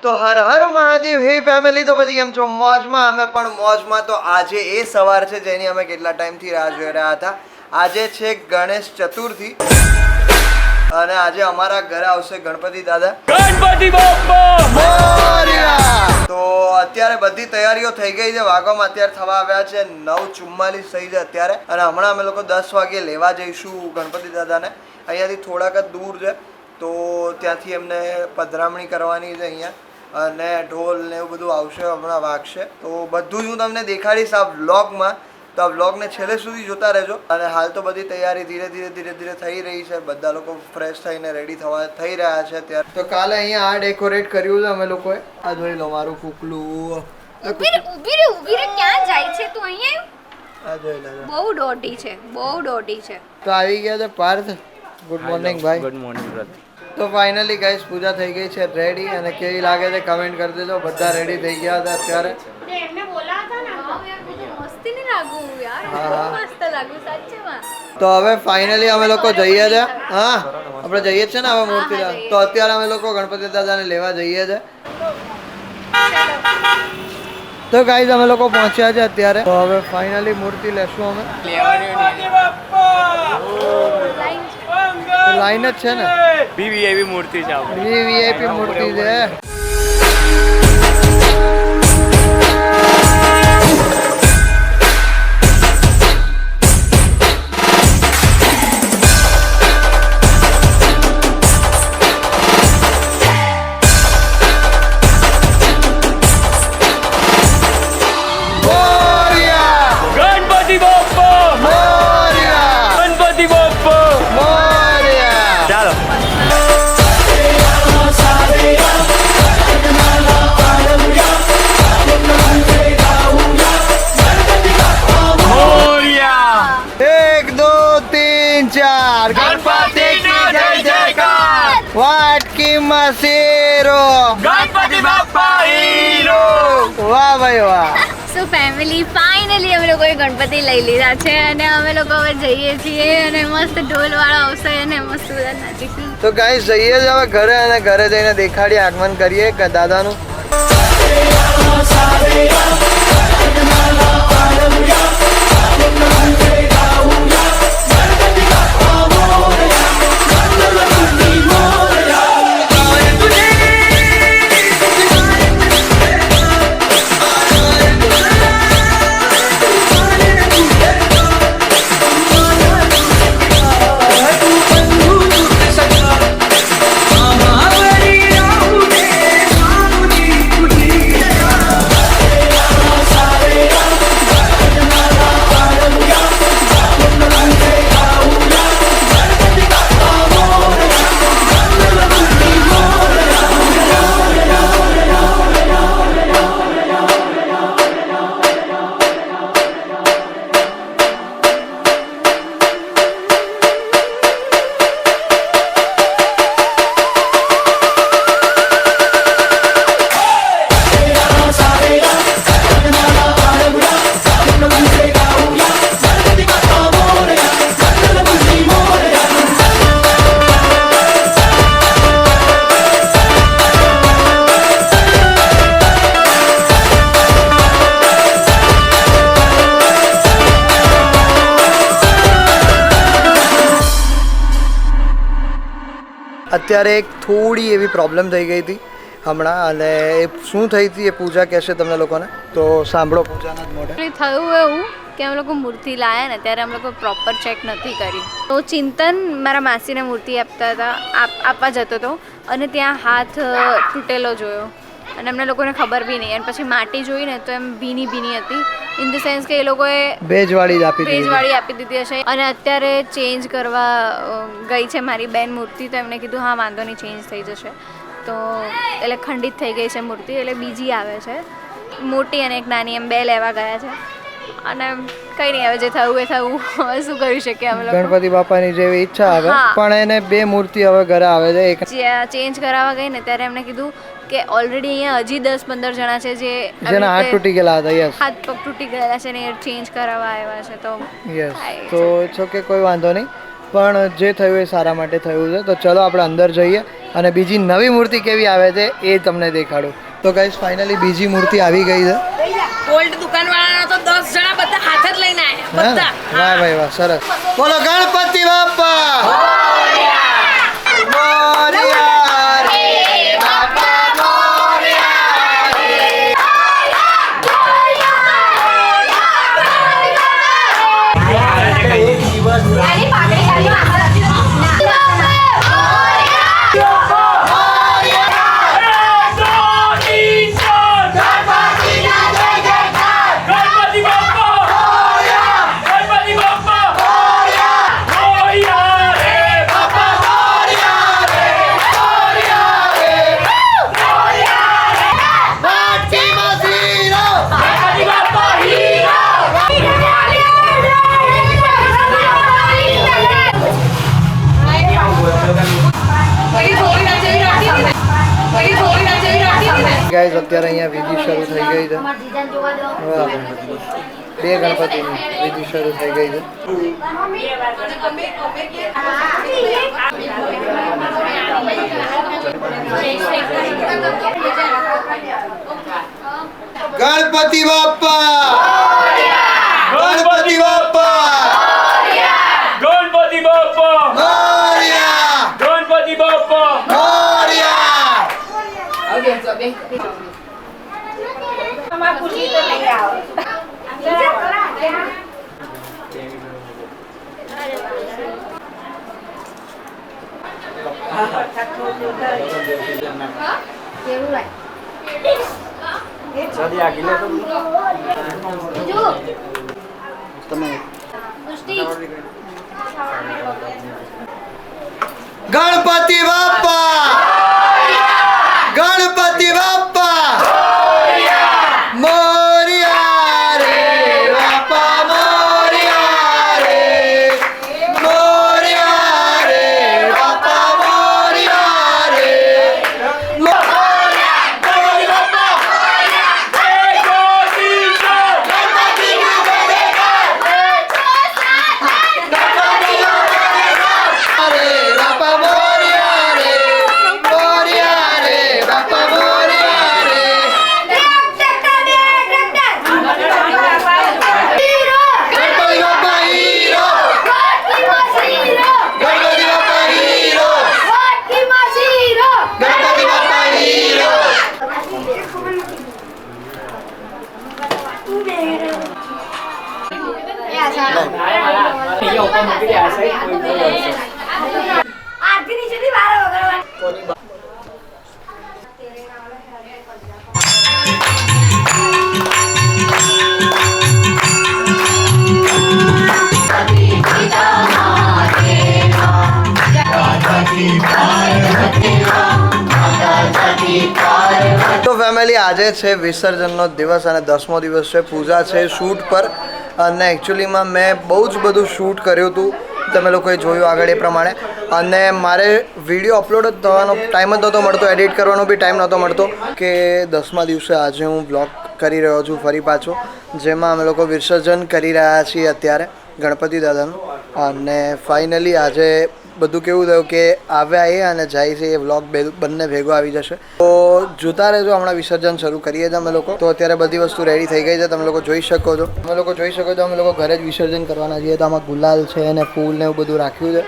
તો હર હર મહાદેવ. હે ફેમિલી, તો પછી કેમ છો? મોજમાં. અમે પણ મોજમાં. તો આજે એ સવાર છે જેની અમે કેટલા ટાઈમથી રાહ જોઈ રહ્યા હતા. આજે છે ગણેશ ચતુર્થી અને આજે અમારા ઘરે આવશે ગણપતિ દાદા. ગણપતિ બાપ્પા મોરયા! તો અત્યારે બધી તૈયારીઓ થઈ ગઈ છે. વાગવામાં અત્યારે થવા આવ્યા છે 9:44 થઈ છે અત્યારે. અને હમણાં અમે લોકો 10 વાગે લેવા જઈશું ગણપતિ દાદાને. અહીંયાથી થોડાક જ દૂર છે, તો ત્યાંથી એમને પધરામણી કરવાની છે અહીંયા, અને ઢોલ ને એવું બધું આવશે, હમણાં વાગશે. તો બધું જ હું તમને દેખાડીશ આ વ્લોગમાં. તો આ વ્લોગને છેલ્લે સુધી જોતા રહેજો. અને હાલ તો બધી તૈયારી ધીરે ધીરે થઈ રહી છે. બધા લોકો ફ્રેશ થઈને રેડી થઈ રહ્યા છે અત્યારે. તો કાલે અહીંયા આ ડેકોરેટ કર્યું છે અમે લોકોએ. આ જોઈ લો મારું કુકલું. ઊભી રે ક્યાં જાય છે તું? અહીંયા આ જોઈ લો. બહુ દોઢી છે, બહુ દોઢી છે. તો આવી ગયા છે પાર્થ. ગુડ મોર્નિંગ ભાઈ. Good morning brother. તો ફાઇનલી ગાઈસ પૂજા થઈ ગઈ છે રેડી. અને કેવી લાગે છે કમેન્ટ કરી દેજો. બધા રેડી થઈ ગયા હતા અત્યારે. એમને બોલા હતા ને મસ્તી નહીં લાગુ યાર, હા. મસ્ત લાગુ સાચેમાં. તો હવે ફાઇનલી અમે લોકો જઈએ છે. હા, આપણે જઈએ છે ને હવે મૂર્તિ. તો અત્યારે અમે લોકો ગણપતિ દાદાને લેવા જઈએ છે. તો ગાઈસ અમે લોકો પહોંચ્યા છે અત્યારે. તો હવે ફાઇનલી મૂર્તિ લેશું અમે. લાઈન જ છે ને. વીવીઆઈપી મૂર્તિ છે આપણે. વીવીઆઈપી મૂર્તિ છે. ગણપતિ બાપ્પા મોરયા! ગણપતિ બાપ્પા મોરયા! ચાલો. મોરયા! 1 2 3 4 ગણપતિનો જય જયકાર! વાટકી મસીરો. ગણપતિ બાપ્પા હીરો! વાહ ભાઈ વાહ. સો ફેમિલી ફાઇનલી અમે લોકોએ ગણપતિ લઈ લીધા છે અને અમે લોકો હવે જઈએ છીએ અને મસ્ત ઢોલવાળા આવશે અને મસ્ત બધા નાચીશું. તો ગાઈસ જઈએ જ હવે ઘરે, અને ઘરે જઈને દેખાડીએ, આગમન કરીએ કે દાદાનું. અત્યારે એક થોડી એવી પ્રોબ્લેમ થઈ ગઈ હતી હમણાં, અને એ શું થઈ હતી એ પૂજા કહેશે તમને લોકોને. તો સાંભળો પૂજાના જ મોઢે. થયું એવું કે અમે લોકો મૂર્તિ લાયા ને ત્યારે અમે લોકો પ્રોપર ચેક નથી કરી. તો ચિંતન મારા માસીને મૂર્તિ આપવા જતો હતો અને ત્યાં હાથ તૂટેલો જોયો અને અમને લોકોને ખબર બી નહીં. અને પછી માટી જોઈને તો એમ ભીની હતી, ઇન ધ સેન્સ કે એ લોકોએ ભેજવાળી જ આપી દીધી. ભેજવાળી આપી દીધી હશે. અને અત્યારે ચેન્જ કરવા ગઈ છે મારી બેન મૂર્તિ, તો એમને કીધું હા વાંધો નહીં, ચેન્જ થઈ જશે. તો એટલે ખંડિત થઈ ગઈ છે મૂર્તિ, એટલે બીજી આવે છે મોટી અને એક નાની, એમ બે લેવા ગયા છે. અને કઈ નહીં, હવે જે થયું એ થયું. હવે શું કરી શકીએ અમે લોકો. ગણપતિ બાપાની જેવી ઈચ્છા આવે, હા. પણ એને બે મૂર્તિ હવે ઘરે આવે છે. એક ચેન્જ કરાવવા ગઈ ને ત્યારે એમને કીધું કે ઓલરેડી અહીંયા હજી 10-15 જણા છે જે જેના હાથ તૂટી ગયેલા હતા. યસ, હાથ પગ તૂટી ગયેલા છે ને એ ચેન્જ કરાવવા આવ્યા છે. તો યસ, તો ઇટ્સ ઓકે, કોઈ વાંધો નહીં. પણ જે થયું એ સારા માટે થયું છે. તો ચલો આપણે અંદર જઈએ અને બીજી નવી મૂર્તિ કેવી આવે છે એ તમને દેખાડું. તો ગાઈસ ફાઇનલી બીજી મૂર્તિ આવી ગઈ છે. ગોલ્ડ દુકાનવાળાના તો 10 જણા બધા હાથ જ લઈને આવ્યા બધા. વાહ ભાઈ વાહ, સરસ. બોલો ગણપતિ બાપ્પા મોરયા રે બાપ્પા મોરયા રે. ગાઈસ અત્યારે અહીંયા વિધિ શરૂ થઈ ગઈ છે. વાહ. બે ગણપતિની વિધિ શરૂ થઈ ગઈ છે. ગણપતિ બાપ્પા ગણપતિ બાપ્પા ગણપતિ બાપ્પા મોરયા ગણપતિ બાપ્પા મોરયા. ગણપતિ બાપ્પા ગણપતિ બાપ્પા મોરયા રે બાપ્પા મોરયા રે મોરયા રે બાપ્પા મોરયા રે. તો ફેમિલી આજે છે વિસર્જનનો દિવસ અને 10મો દિવસ છે. પૂજા છે શૂટ પર અને એકચ્યુઅલીમાં મેં બહુ જ બધું શૂટ કર્યું હતું, તમે લોકોએ જોયું આગળ એ પ્રમાણે. અને મારે વિડીયો અપલોડ જ થવાનો ટાઈમ જ નહોતો મળતો, એડિટ કરવાનો બી ટાઈમ નહોતો મળતો કે 10મા દિવસે આજે હું બ્લોગ કરી રહ્યો છું ફરી પાછો, જેમાં અમે લોકો વિસર્જન કરી રહ્યા છીએ અત્યારે ગણપતિ દાદાનું. અને ફાઇનલી આજે બધું કેવું થયું કે આવ્યા એ અને જાય છે એ વ્લોગ બંને ભેગો આવી જશે. તો જોતા રહેજો, હમણાં વિસર્જન શરૂ કરીએ છીએ અમે લોકો. તો અત્યારે બધી વસ્તુ રેડી થઈ ગઈ છે, તમે લોકો જોઈ શકો છો. અમે લોકો જોઈ શકો છો, અમે લોકો ઘરે જ વિસર્જન કરવાના છીએ. તો આમાં ગુલાલ છે અને ફૂલ ને એવું બધું રાખ્યું છે.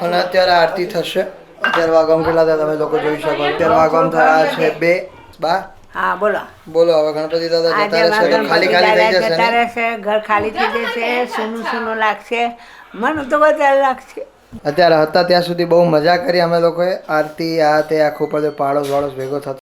અને અત્યારે આરતી થશે. અત્યારે વાગમ કેટલા થયા તમે લોકો જોઈ શકો છો. અત્યારે વાગમ થયા છે 2 બા. હા બોલો. બોલો હવે ગણપતિ દાદા જતા રહેશે તો ખાલી ખાલી થઈ જશે જતા ને? રહેશે, ઘર ખાલી થઈ જશે, સૂનું સૂનું લાગશે, મને તો વધારે લાગશે. અત્યારે હતા ત્યાં સુધી બહુ મજા કરી અમે લોકોએ. આરતી આ તે આખું બધું પાડોશ વાળોશ ભેગો થતો.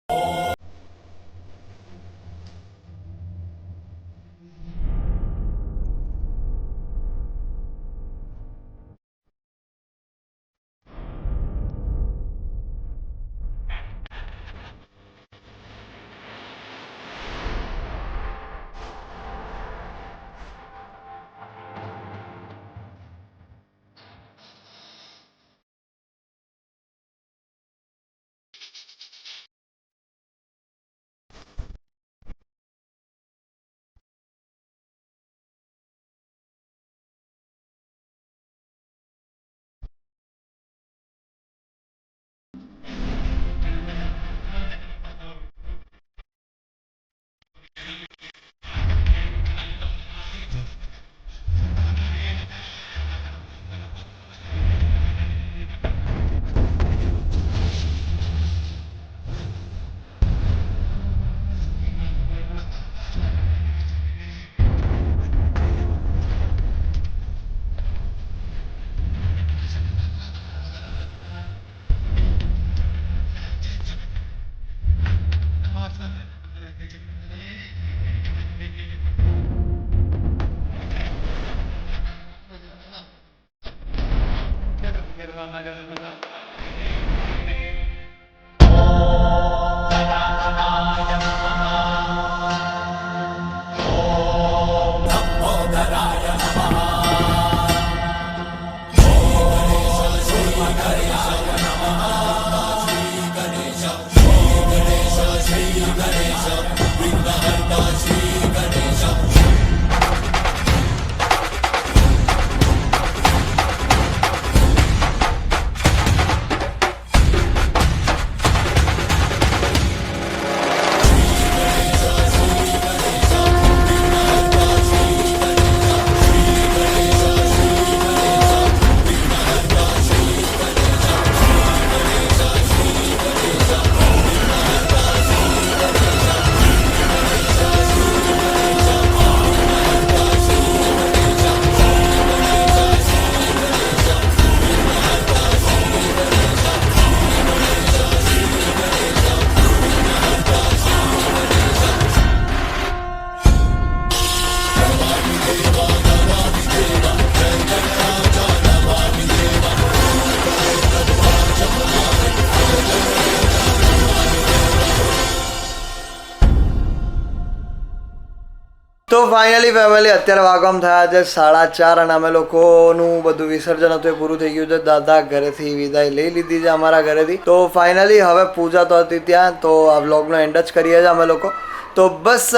તો ફાઇનલી ફેમિલી અત્યારે વાગવામાં થયા છે 4:30 અને અમે લોકોનું બધું વિસર્જન હતું એ પૂરું થઈ ગયું છે. દાદા ઘરેથી વિદાય લઈ લીધી છે અમારા ઘરેથી. તો ફાઇનલી હવે પૂજા તો હતી ત્યાં, તો આ વ્લોગનો એન્ડ જ કરીએ છીએ અમે લોકો. તો બસ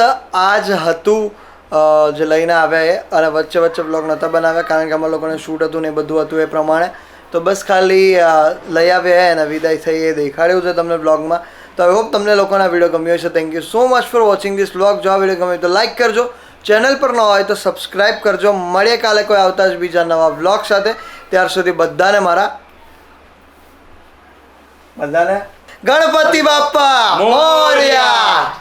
આ જ હતું જે લઈને આવ્યા એ, અને વચ્ચે વચ્ચે વ્લોગ નહોતા બનાવ્યા કારણ કે અમે લોકોને શૂટ હતું ને એ બધું હતું એ પ્રમાણે. તો બસ ખાલી લઈ આવ્યા અને વિદાય થઈ એ દેખાડ્યું છે તમને વ્લોગમાં. તો આઈ હોપ તમને લોકોના વિડીયો ગમ્યો હશે. Thank you so much for watching this vlog. જો આ વિડીયો ગમ્યો તો લાઈક કરજો, ચેનલ પર ન હોય તો સબસ્ક્રાઈબ કરજો. મળીએ કાલે કોઈ આવતા જ બીજા નવા વ્લોગ સાથે. ત્યાર સુધી બધાને ગણપતિ બાપ્પા મોરયા.